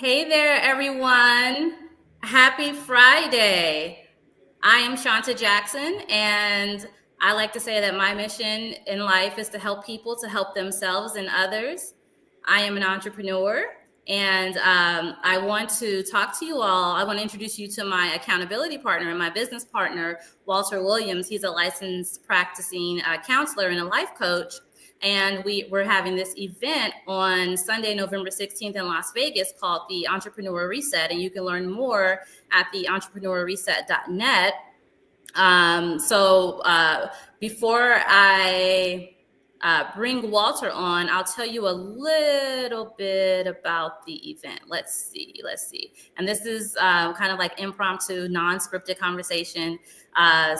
Hey there, everyone. Happy Friday. I am Shawnta Jackson, and I like to say that my mission in life is to help people to help themselves and others. I am an entrepreneur, and I want to talk to you all. I want to introduce you to my accountability partner and my business partner, Walter Williams. He's a licensed practicing counselor and a life coach. And we're having this event on Sunday, November 16th in Las Vegas called the Entrepreneur Reset. And you can learn more at the entrepreneurreset.net. Before I bring Walter on, I'll tell you a little bit about the event. Let's see. And this is kind of like impromptu, non-scripted conversation.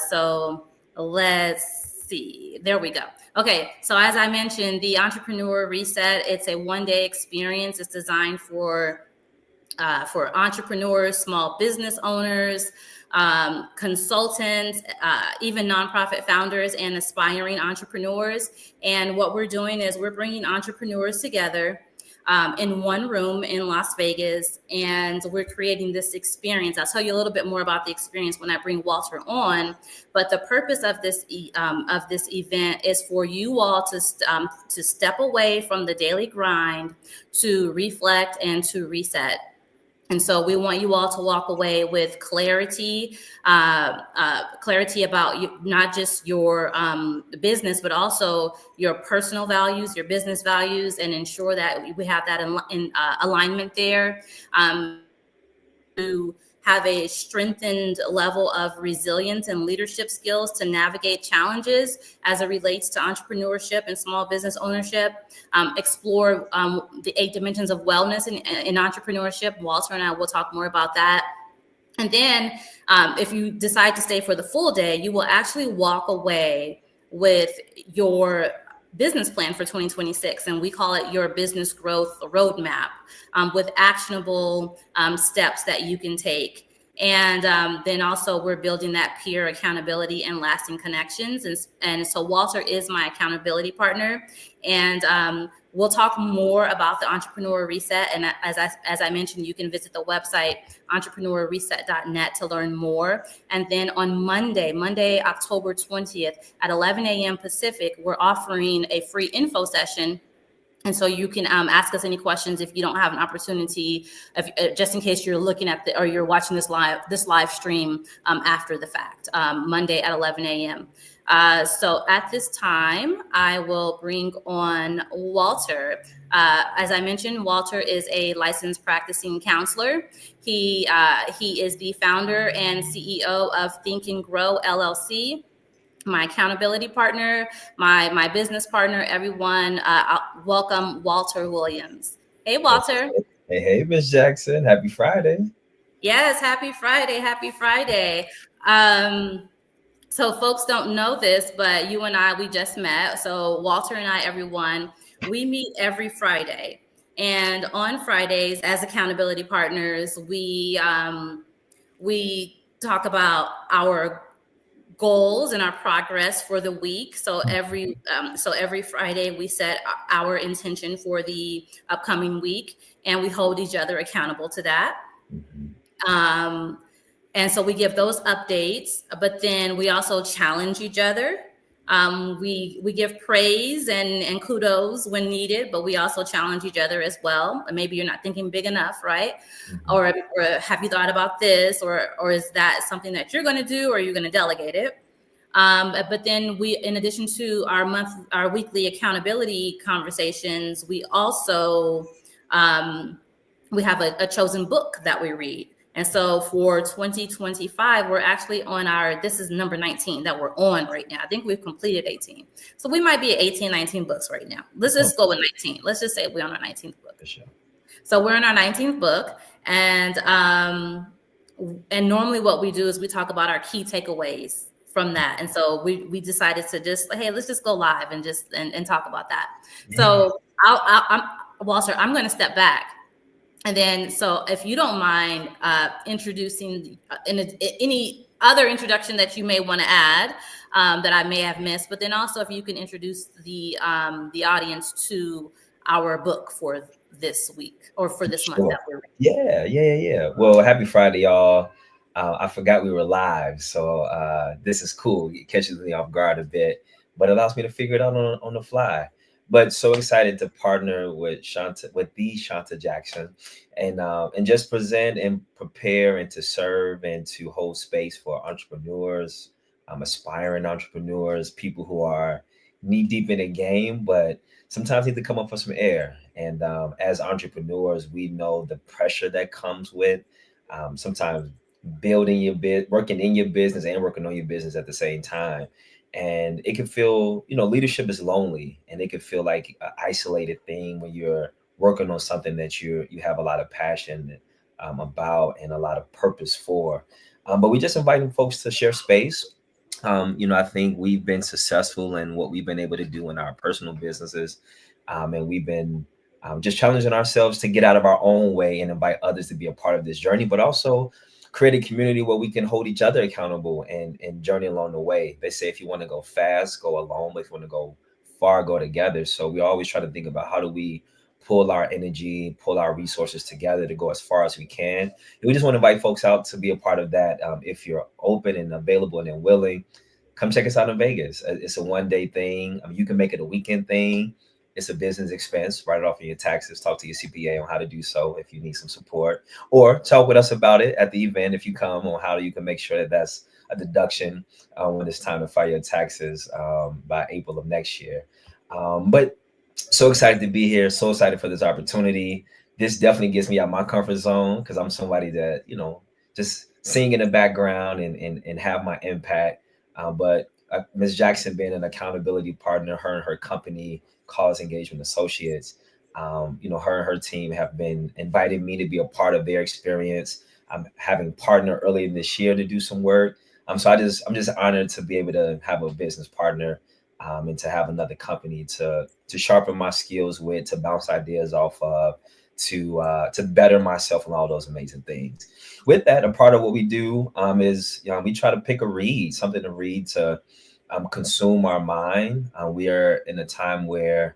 So let's see. There we go. Okay, so as I mentioned, the Entrepreneur Reset, it's a one-day experience. It's designed for entrepreneurs, small business owners, consultants, even nonprofit founders and aspiring entrepreneurs. And what we're doing is we're bringing entrepreneurs together in one room in Las Vegas, and we're creating this experience. I'll tell you a little bit more about the experience when I bring Walter on. But the purpose of this event is for you all to step away from the daily grind, to reflect and to reset. And so we want you all to walk away with clarity about not just your business, but also your personal values, your business values, and ensure that we have that in alignment there. To have a strengthened level of resilience and leadership skills to navigate challenges as it relates to entrepreneurship and small business ownership, explore the 8 dimensions of wellness in entrepreneurship. Walter and I will talk more about that. And then if you decide to stay for the full day, you will actually walk away with your business plan for 2026, and we call it your business growth roadmap, with actionable steps that you can take. And then also we're building that peer accountability and lasting connections. And so Walter is my accountability partner. And we'll talk more about the Entrepreneur Reset. And as I mentioned, you can visit the website, entrepreneurreset.net, to learn more. And then on Monday, October 20th at 11 a.m. Pacific, we're offering a free info session. And so you can ask us any questions if you don't have an opportunity, just in case you're looking at or you're watching this live stream after the fact, Monday at 11 a.m. So at this time, I will bring on Walter. As I mentioned, Walter is a licensed practicing counselor. He is the founder and CEO of Think and Grow LLC. My accountability partner, my business partner, everyone. Welcome, Walter Williams. Hey, Walter. Hey, Miss Jackson. Happy Friday. Yes, happy Friday. So folks don't know this, but you and I, we just met. So Walter and I, everyone, we meet every Friday. And on Fridays, as accountability partners, we talk about our goals and our progress for the week. So every Friday we set our intention for the upcoming week, and we hold each other accountable to that. And so we give those updates, but then we also challenge each other. We give praise and kudos when needed, but we also challenge each other as well. Maybe you're not thinking big enough, right? Or have you thought about this? Or is that something that you're going to do, or are you going to delegate it? But then we, in addition to our weekly accountability conversations, we also we have a chosen book that we read. And so for 2025, we're actually on this is number 19 that we're on right now. I think we've completed 18. So we might be at 18, 19 books right now. Let's just go with 19. Let's just say we're on our 19th book. Sure. So we're on our 19th book. And normally what we do is we talk about our key takeaways from that. And so we decided to just, hey, let's just go live and just and talk about that. Yeah. So Walter, I'm going to step back. And then, so if you don't mind introducing any other introduction that you may want to add that I may have missed, but then also if you can introduce the audience to our book for this week or for this month Sure. that we're reading. Yeah. Well, happy Friday, y'all. I forgot we were live, so this is cool. It catches me off guard a bit, but allows me to figure it out on the fly. But so excited to partner with Shawnta Jackson, and just present and prepare and to serve and to hold space for entrepreneurs, aspiring entrepreneurs, people who are knee deep in the game, but sometimes need to come up for some air. And as entrepreneurs, we know the pressure that comes with sometimes building your bit, working in your business and working on your business at the same time. And it can feel, leadership is lonely, and it can feel like an isolated thing when you're working on something that you have a lot of passion about and a lot of purpose for. But we just inviting folks to share space. I think we've been successful in what we've been able to do in our personal businesses, and we've been just challenging ourselves to get out of our own way and invite others to be a part of this journey, but also create a community where we can hold each other accountable and journey along the way. They say if you want to go fast, go alone, but if you want to go far, go together. So we always try to think about how do we pull our energy, pull our resources together to go as far as we can. And we just want to invite folks out to be a part of that. If you're open and available and willing, come check us out in Vegas. It's a 1 day thing. I mean, you can make it a weekend thing. It's a business expense. Write it off in your taxes. Talk to your CPA on how to do so if you need some support, or talk with us about it at the event if you come, on how you can make sure that that's a deduction when it's time to file your taxes by April of next year. But so excited to be here. So excited for this opportunity. This definitely gets me out my comfort zone because I'm somebody that, just sing in the background and have my impact. But Ms. Jackson being an accountability partner, her and her company, Cause Engagement Associates, her and her team have been inviting me to be a part of their experience. I'm having partner early in this year to do some work. So I'm just honored to be able to have a business partner, and to have another company to sharpen my skills with, to bounce ideas off of, to better myself and all those amazing things. With that, a part of what we do is we try to pick a read, something to read to consume our mind. We are in a time where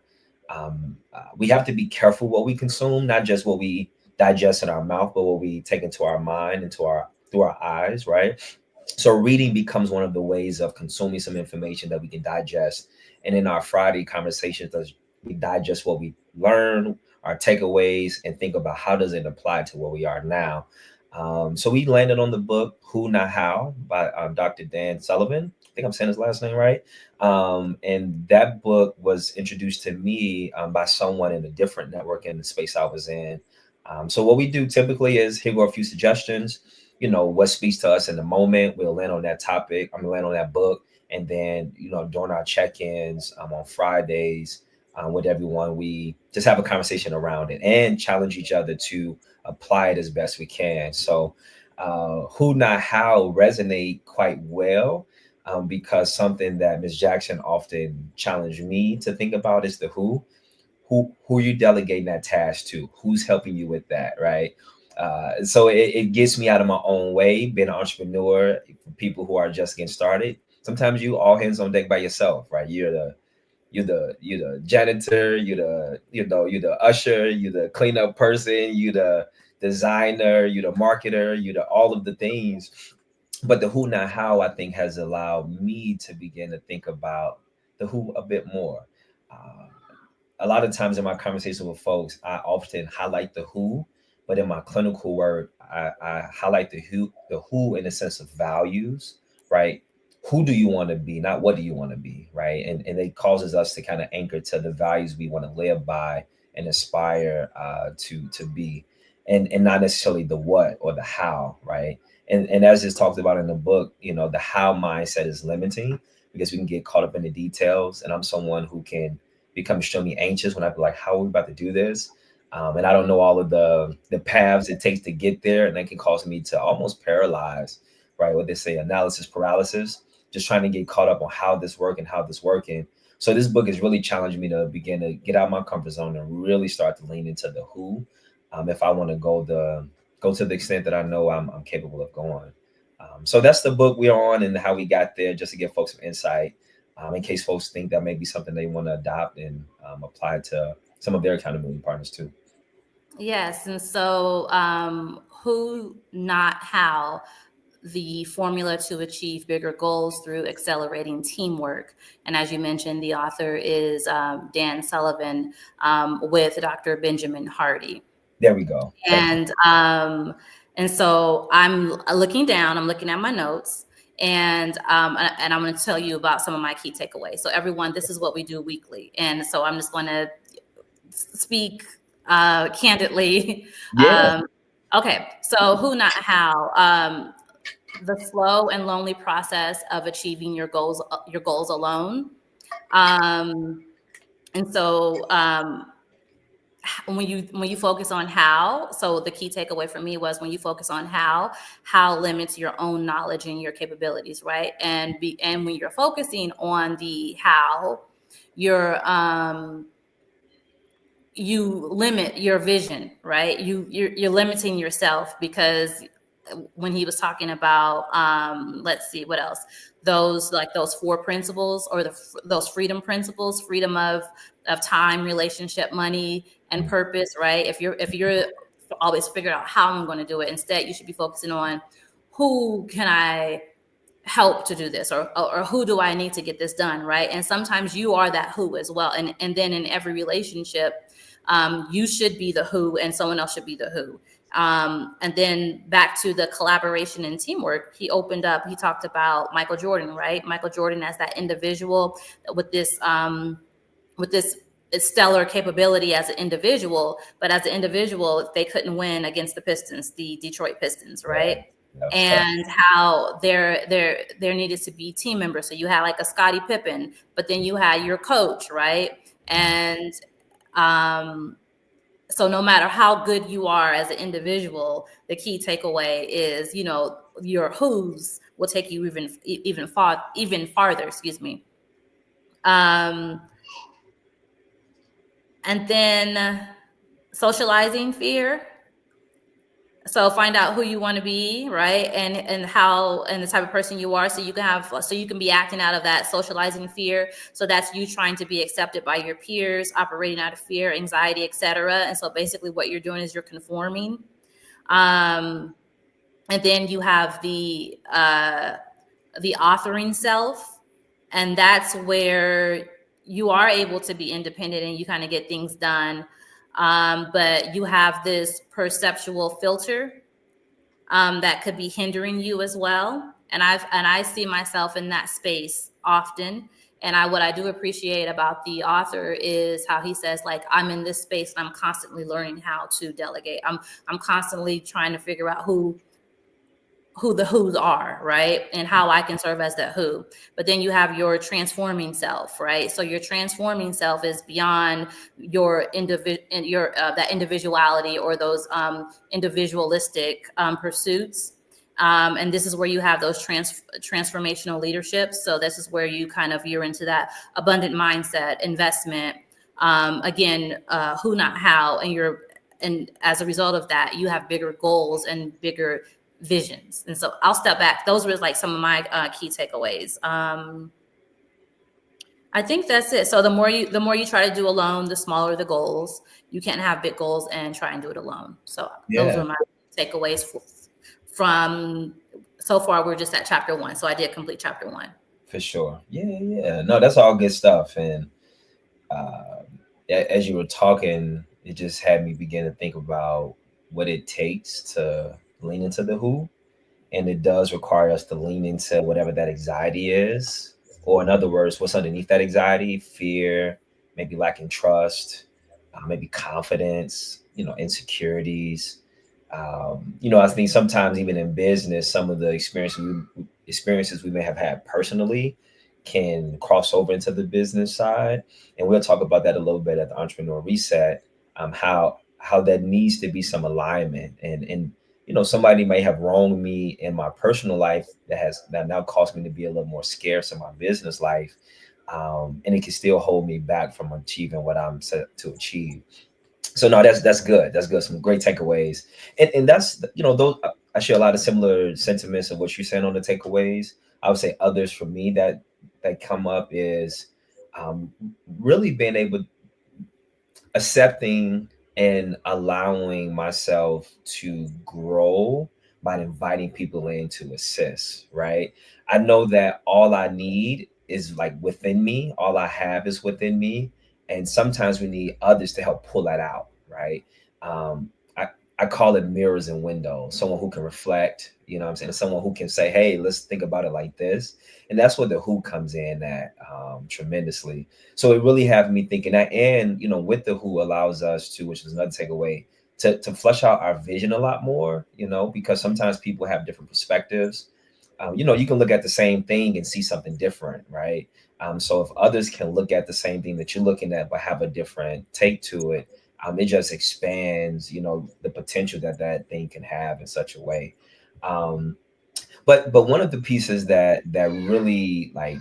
we have to be careful what we consume, not just what we digest in our mouth, but what we take into our mind, into our through our eyes, right? So reading becomes one of the ways of consuming some information that we can digest. And in our Friday conversations, we digest what we learn, our takeaways, and think about how does it apply to where we are now. So we landed on the book Who Not How by Dr. Dan Sullivan. I think I'm saying his last name right. And that book was introduced to me by someone in a different network in the space I was in. So what we do typically is here go a few suggestions. What speaks to us in the moment. We'll land on that topic. I'm gonna land on that book, and then during our check-ins on Fridays with everyone, we just have a conversation around it and challenge each other to apply it as best we can. So, who not how resonate quite well, because something that Ms. Jackson often challenged me to think about is the who you delegating that task to, who's helping you with that, right? So it gets me out of my own way. Being an entrepreneur, for people who are just getting started, sometimes you all hands on deck by yourself, right? You're the janitor, you're the usher, you're the cleanup person, you're the designer, you're the marketer, you're the all of the things. But the who not how, I think, has allowed me to begin to think about the who a bit more. Uh, a lot of times in my conversation with folks, I often highlight the who, but in my clinical work, I highlight the who in the sense of values, right? Who do you want to be, not what do you want to be, right? And it causes us to kind of anchor to the values we want to live by and aspire to be, and not necessarily the what or the how, right? And as is talked about in the book, the how mindset is limiting because we can get caught up in the details, and I'm someone who can become extremely anxious when I be like, how are we about to do this? And I don't know all of the paths it takes to get there, and that can cause me to almost paralyze, right? What they say, analysis paralysis, just trying to get caught up on how this work and how this working. So this book is really challenging me to begin to get out of my comfort zone and really start to lean into the who, if I want to go to the extent that I know I'm capable of going. So that's the book we're on and how we got there, just to give folks some insight, in case folks think that may be something they want to adopt and apply to some of their accountability partners too. Yes, and so who, not how, the formula to achieve bigger goals through accelerating teamwork. And as you mentioned, the author is Dan Sullivan, with Dr. Benjamin Hardy. There we go. Thank you. And so I'm looking down, I'm looking at my notes, and I'm going to tell you about some of my key takeaways. So everyone, this is what we do weekly, and so I'm just going to speak candidly. Yeah. Okay, so who, not how. The slow and lonely process of achieving your goals alone. And so when you focus on how, so the key takeaway for me was when you focus on how limits your own knowledge and your capabilities, right? And when you're focusing on the how, you limit your vision, right? You're limiting yourself, because when he was talking about let's see what else, those four principles, or those freedom principles: freedom of time, relationship, money, and purpose, right? If you're always figure out how I'm going to do it, instead you should be focusing on who can I help to do this, or who do I need to get this done, right? And sometimes you are that who as well, and then in every relationship, you should be the who and someone else should be the who. And then back to the collaboration and teamwork, he talked about Michael Jordan, right? Michael Jordan as that individual with this stellar capability as an individual, but as an individual, they couldn't win against the Detroit Pistons, right? Yeah. And how there needed to be team members. So you had like a Scottie Pippen, but then you had your coach, right? And so no matter how good you are as an individual, the key takeaway is, your who's will take you even farther, excuse me. And then socializing fear. So find out who you want to be, right? And how, and the type of person you are, so you can be acting out of that socializing fear. So that's you trying to be accepted by your peers, operating out of fear, anxiety, etc. And so basically what you're doing is you're conforming. And then you have the authoring self, and that's where you are able to be independent and you kind of get things done. But you have this perceptual filter that could be hindering you as well. And I see myself in that space often. And what I do appreciate about the author is how he says, like, I'm in this space and I'm constantly learning how to delegate. I'm constantly trying to figure out who the who's are, right? And how I can serve as the who. But then you have your transforming self, right? So your transforming self is beyond your that individuality or those individualistic pursuits. And this is where you have those transformational leaderships. So this is where you're into that abundant mindset, investment, again, who, not how, and as a result of that, you have bigger goals and bigger visions. And so I'll step back. Those were like some of my key takeaways. I think that's it. So the more you try to do alone, the smaller the goals. You can't have big goals and try and do it alone. So those are my takeaways from so far. We're just at chapter 1. So I did complete chapter 1. For sure. Yeah. No, that's all good stuff. And as you were talking, it just had me begin to think about what it takes to lean into the who. And it does require us to lean into whatever that anxiety is, or in other words, what's underneath that anxiety: fear, maybe lacking trust, maybe confidence, insecurities. I think sometimes even in business, some of the experiences we may have had personally can cross over into the business side, and we'll talk about that a little bit at the Entrepreneur Reset. How that needs to be some alignment, and somebody may have wronged me in my personal life that now caused me to be a little more scarce in my business life, and it can still hold me back from achieving what I'm set to achieve. So no, that's good. That's good. Some great takeaways, and that's those. I share a lot of similar sentiments of what you're saying on the takeaways. I would say others for me that come up is really being able. accepting and allowing myself to grow by inviting people in to assist, right? I know that all I need is like within me, all I have is within me. And sometimes we need others to help pull that out, right? Um, I, I call it mirrors and windows, someone who can reflect, you know what I'm saying? Someone who can say, hey, let's think about it like this. And that's where the who comes in at tremendously. So it really had me thinking that, and with the who allows us to, which is another takeaway, to flesh out our vision a lot more, because sometimes people have different perspectives. You can look at the same thing and see something different, right? So if others can look at the same thing that you're looking at but have a different take to it, it just expands, the potential that that thing can have in such a way. Um, but one of the pieces that really like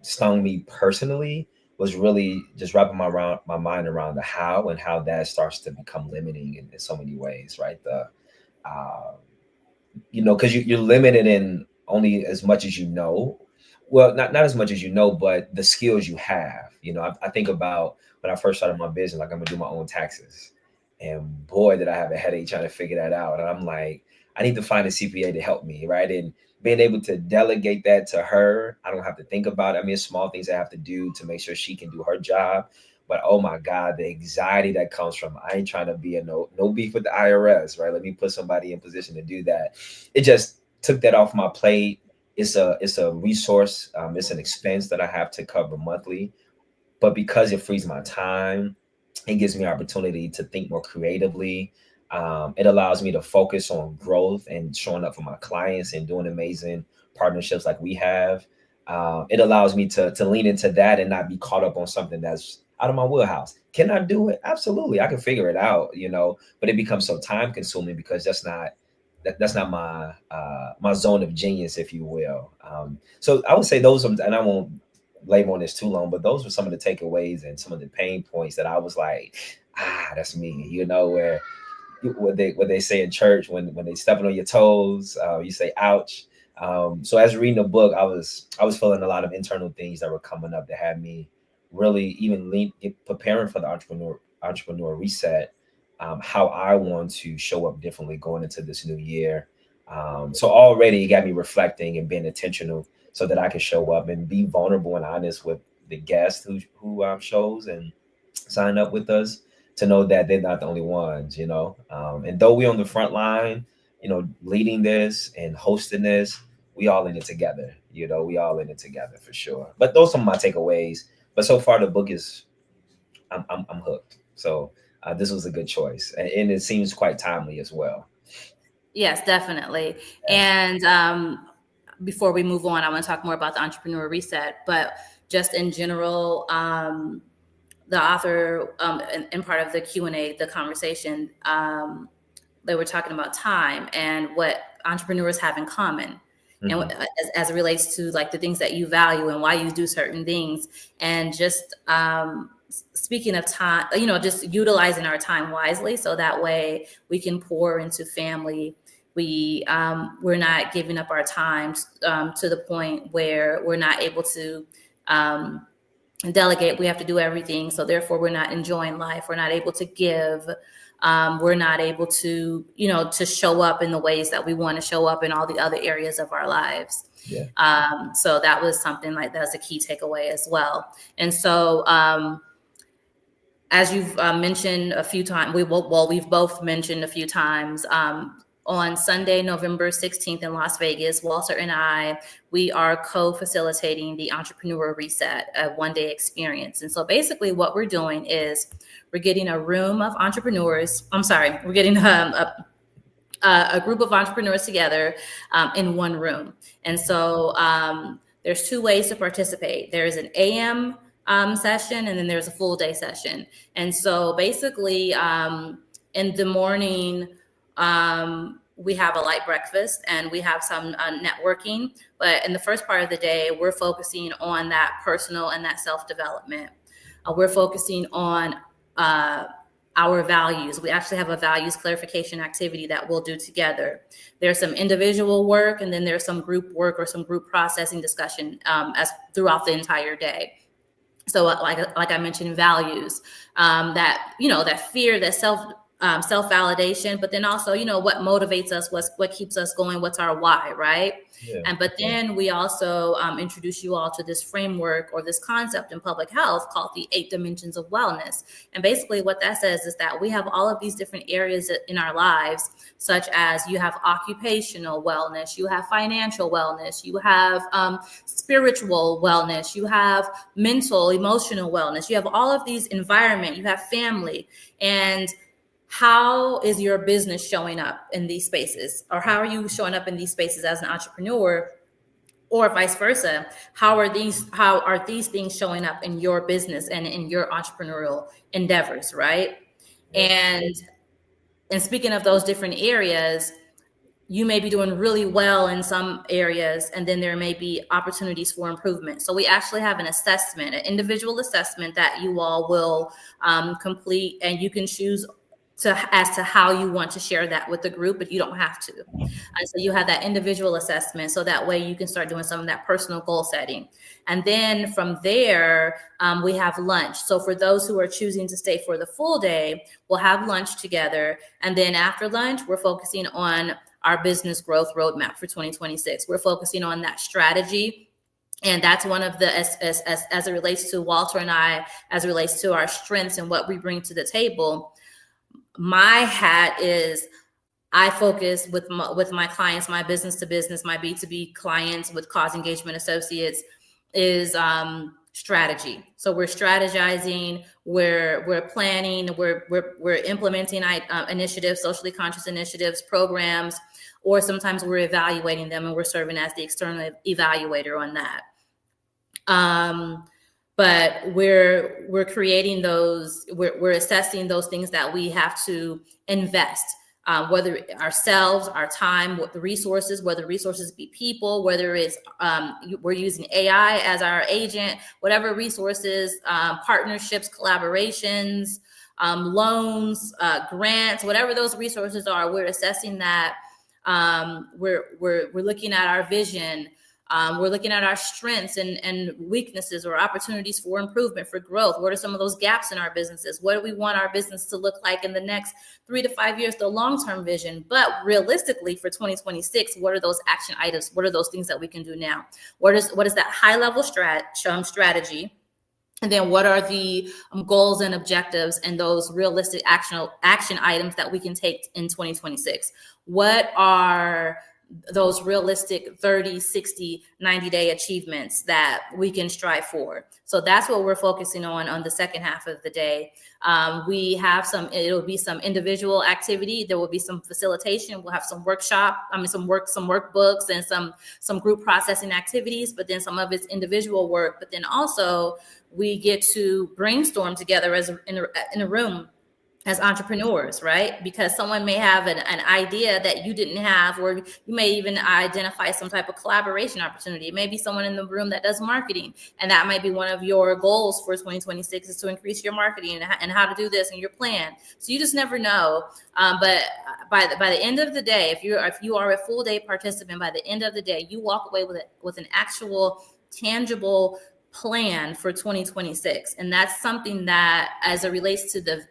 stung me personally was really just wrapping my mind around the how, and how that starts to become limiting in so many ways, right? Uh, because you're limited in only as much as you know. Well, not as much as you know, but the skills you have. I think about when I first started my business, like I'm gonna do my own taxes, and boy, did I have a headache trying to figure that out. And I'm like, I need to find a CPA to help me, right? And being able to delegate that to her, I don't have to think about it. I mean, it's small things I have to do to make sure she can do her job. But oh my God, the anxiety that comes from, I ain't trying to be a no beef with the IRS, right? Let me put somebody in position to do that. It just took that off my plate. It's a resource. It's an expense that I have to cover monthly, but because it frees my time, it gives me opportunity to think more creatively. It allows me to focus on growth and showing up for my clients and doing amazing partnerships like we have. It allows me to lean into that and not be caught up on something that's out of my wheelhouse. Can I do it? Absolutely, I can figure it out. But it becomes so time consuming because that's not my zone of genius, if you will. So I would say those are, and I won't labor on this too long, but those were some of the takeaways and some of the pain points that I was like, that's me. Where what they say in church when they stepping on your toes, you say ouch. So as reading the book, I was feeling a lot of internal things that were coming up that had me really even preparing for the entrepreneur reset. How I want to show up differently going into this new year. So already it got me reflecting and being intentional so that I can show up and be vulnerable and honest with the guests who shows and sign up with us, to know that they're not the only ones. And though we're on the front line, leading this and hosting this, we all in it together. We all in it together for sure. But those are my takeaways. But so far, the book is, I'm hooked. So this was a good choice, and it seems quite timely as well. Yes, definitely. Yes. And before we move on, I want to talk more about the entrepreneur reset, but just in general, the author, and part of the Q&A, the conversation, they were talking about time and what entrepreneurs have in common. And Mhm. as it relates to like the things that you value and why you do certain things, and just speaking of time, just utilizing our time wisely, so that way we can pour into family. We're not giving up our time to the point where we're not able to delegate. We have to do everything, so therefore we're not enjoying life. We're not able to give. We're not able to to show up in the ways that we want to show up in all the other areas of our lives. Yeah. So that was something like that's a key takeaway as well. And so as you've mentioned a few times, we've both mentioned a few times, on Sunday, November 16th in Las Vegas, Walter and I, we are co-facilitating the Entrepreneur Reset, a one-day experience. And so basically what we're doing is we're getting a room of entrepreneurs. We're getting a group of entrepreneurs together in one room. And so there's two ways to participate. There's an AM session, and then there's a full day session. And so basically in the morning, we have a light breakfast and we have some networking. But in the first part of the day, we're focusing on that personal and that self-development. We're focusing on our values. We actually have a values clarification activity that we'll do together. There's some individual work, and then there's some group work or some group processing discussion as throughout the entire day. So like I mentioned, values, that, that fear, that self-validation, but then also, what motivates us, what keeps us going, what's our why, right? Yeah. But then we also introduce you all to this framework or this concept in public health called the 8 dimensions of wellness. And basically what that says is that we have all of these different areas in our lives, such as you have occupational wellness, you have financial wellness, you have spiritual wellness, you have mental, emotional wellness, you have all of these environment, you have family. And how is your business showing up in these spaces, or how are you showing up in these spaces as an entrepreneur, or vice versa? How are these things showing up in your business and in your entrepreneurial endeavors, right? Yeah. And speaking of those different areas, you may be doing really well in some areas, and then there may be opportunities for improvement. So we actually have an assessment, an individual assessment that you all will complete, and you can choose as to how you want to share that with the group, but you don't have to. And so you have that individual assessment, so that way you can start doing some of that personal goal setting. And then from there, we have lunch. So for those who are choosing to stay for the full day, we'll have lunch together. And then after lunch, we're focusing on our business growth roadmap for 2026. We're focusing on that strategy. And that's one of the, as it relates to Walter and I, as it relates to our strengths and what we bring to the table. My hat is, I focus with my clients, my business to business, my B2B clients with Cause Engagement Associates, is strategy. So we're strategizing, we're planning, we're implementing initiatives, socially conscious initiatives, programs, or sometimes we're evaluating them and we're serving as the external evaluator on that. But we're creating those, we're assessing those things that we have to invest, whether ourselves, our time, what the resources, whether resources be people, whether it's we're using AI as our agent, whatever resources, partnerships, collaborations, loans, grants, whatever those resources are, we're assessing that. We're looking at our vision. We're looking at our strengths and weaknesses or opportunities for improvement, for growth. What are some of those gaps in our businesses? What do we want our business to look like in the next 3 to 5 years, the long-term vision? But realistically for 2026, what are those action items? What are those things that we can do now? What is that high-level strategy? And then what are the goals and objectives and those realistic action items that we can take in 2026? What are those realistic 30, 60, 90-day achievements that we can strive for? So that's what we're focusing on the second half of the day. We have it'll be some individual activity. There will be some facilitation. We'll have some some workbooks and some group processing activities, but then some of it's individual work. But then also we get to brainstorm together in a room as entrepreneurs, right? Because someone may have an idea that you didn't have, or you may even identify some type of collaboration opportunity. It may be someone in the room that does marketing, and that might be one of your goals for 2026 is to increase your marketing and how to do this and your plan. So you just never know. But by the end of the day, if you are a full day participant, by the end of the day, you walk away with an actual tangible plan for 2026. And that's something that, as it relates to the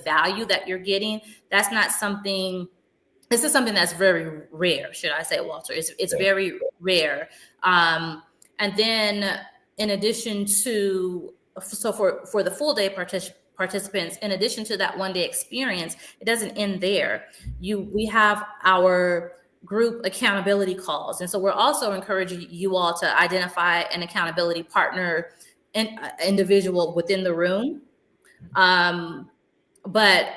value that you're getting, this is something that's very rare, should I say, Walter. It's very rare. And then in addition to, so for the full day participants, in addition to that one day experience, it doesn't end there. We have our group accountability calls. And so we're also encouraging you all to identify an accountability partner and individual within the room. But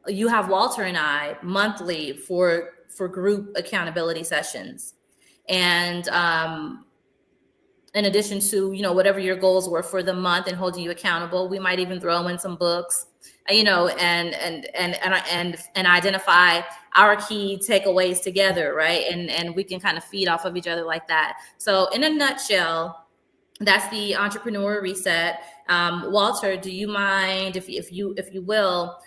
you have Walter and I monthly for group accountability sessions. And in addition to, whatever your goals were for the month and holding you accountable, we might even throw in some books, and identify our key takeaways together, right? And we can kind of feed off of each other like that. So in a nutshell, that's the Entrepreneur Reset. Walter, do you mind if you will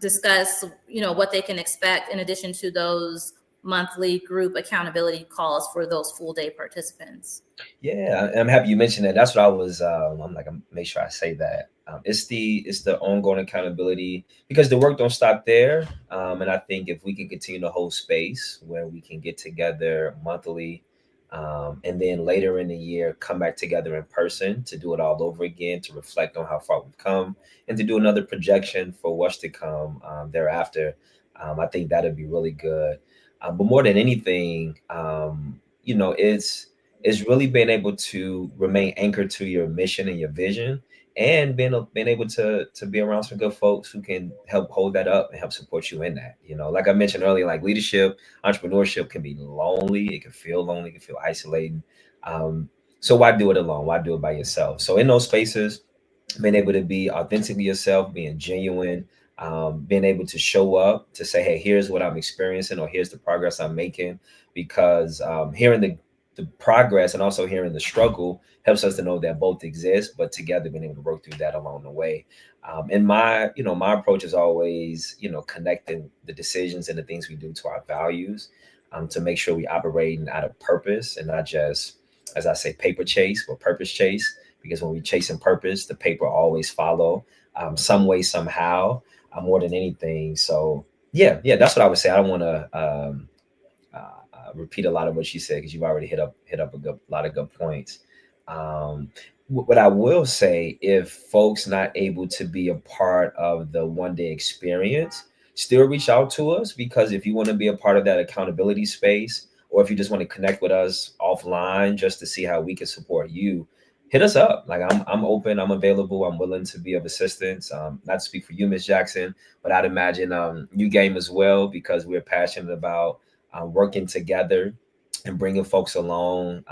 discuss what they can expect in addition to those monthly group accountability calls for those full day participants. Yeah, I'm happy you mentioned that. That's what I was. I'm like, make sure I say that. It's the ongoing accountability because the work don't stop there. And I think if we can continue to hold space where we can get together monthly, and then later in the year come back together in person to do it all over again, to reflect on how far we've come, and to do another projection for what's to come thereafter. I think that'd be really good. But more than anything, it's really being able to remain anchored to your mission and your vision, and being able to be around some good folks who can help hold that up and help support you in that. Like I mentioned earlier, like leadership, entrepreneurship can be lonely. It can feel lonely. It can feel isolating. Um, so why do it alone? Why do it by yourself? So in those spaces, being able to be authentically yourself, being genuine, being able to show up to say, hey, here's what I'm experiencing, or here's the progress I'm making, because hearing the progress and also hearing the struggle helps us to know that both exist, but together being able to work through that along the way. And my approach is always, connecting the decisions and the things we do to our values, to make sure we operate out of purpose and not just, as I say, paper chase, but purpose chase. Because when we chase in purpose, the paper always follow, some way, somehow, more than anything. So yeah, that's what I would say. I don't want to repeat a lot of what she said because you've already hit up a lot of good points. Um, what I will say, if folks not able to be a part of the one day experience, still reach out to us, because if you want to be a part of that accountability space, or if you just want to connect with us offline just to see how we can support you, hit us up. Like I'm open, I'm available, I'm willing to be of assistance. Not to speak for you, Miss Jackson, but I'd imagine you game as well, because we're passionate about working together and bringing folks along,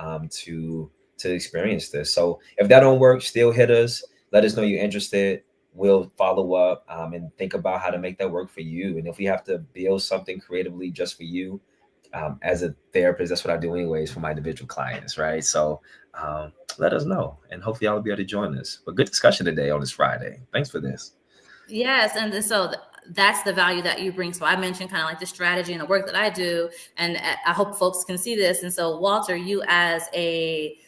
to experience this. So if that don't work, still hit us. Let us know you're interested. We'll follow up, and think about how to make that work for you. And if we have to build something creatively just for you, as a therapist, that's what I do anyways for my individual clients, right? So let us know, and hopefully y'all will be able to join us. But good discussion today on this Friday. Thanks for this. Yes, and so that's the value that you bring. So I mentioned kind of like the strategy and the work that I do, and I hope folks can see this. And so Walter, you as a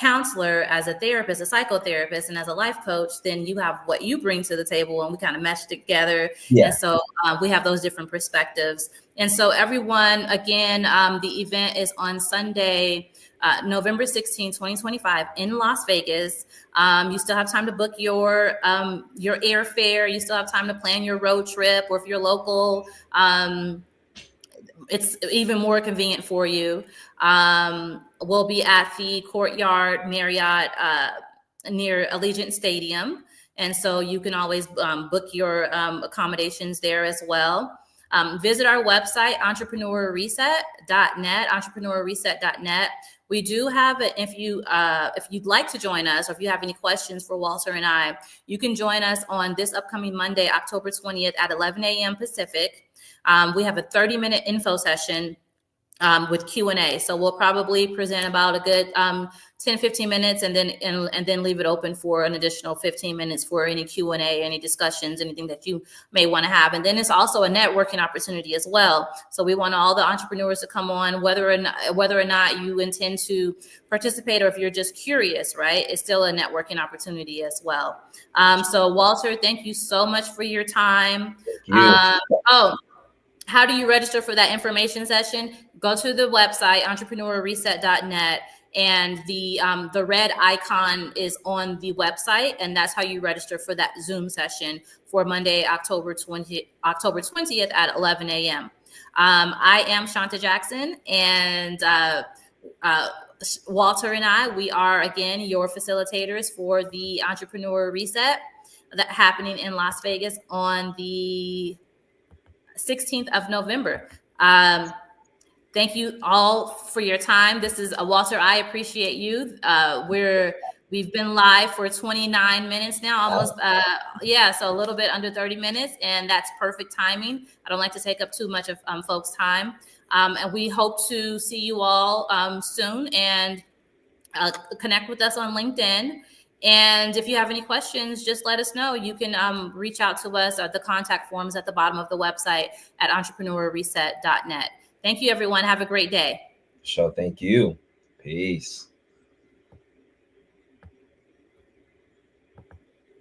counselor, as a therapist, a psychotherapist, and as a life coach, then you have what you bring to the table, and we kind of mesh together. And Yeah. so we have those different perspectives. And so everyone, again, the event is on Sunday, November 16, 2025 in Las Vegas. You still have time to book your airfare. You still have time to plan your road trip, or if you're local, it's even more convenient for you. We'll be at the Courtyard Marriott near Allegiant Stadium. And so you can always book your accommodations there as well. Visit our website, entrepreneurreset.net, entrepreneurreset.net. We do have it. If you'd like to join us, or if you have any questions for Walter and I, you can join us on this upcoming Monday, October 20th at 11 a.m. Pacific. We have a 30-minute info session with Q&A. So we'll probably present about a good 10, 15 minutes, and then leave it open for an additional 15 minutes for any Q&A, any discussions, anything that you may want to have. And then it's also a networking opportunity as well. So we want all the entrepreneurs to come on, whether or not you intend to participate, or if you're just curious, right? It's still a networking opportunity as well. So Walter, thank you so much for your time. Thank you. How do you register for that information session? Go to the website, entrepreneurreset.net, and the red icon is on the website, and that's how you register for that Zoom session for Monday, October 20th at 11 a.m. I am Shawnta Jackson, and Walter and I, we are, again, your facilitators for the Entrepreneur Reset that's happening in Las Vegas on the 16th of November. Thank you all for your time. This is Walter. I appreciate you. We've been live for 29 minutes now, almost. So a little bit under 30 minutes, and that's perfect timing. I don't like to take up too much of folks' time. And we hope to see you all soon, and connect with us on LinkedIn. And if you have any questions, just let us know. You can reach out to us at the contact forms at the bottom of the website at entrepreneurreset.net. Thank you, everyone. Have a great day. So thank you. Peace.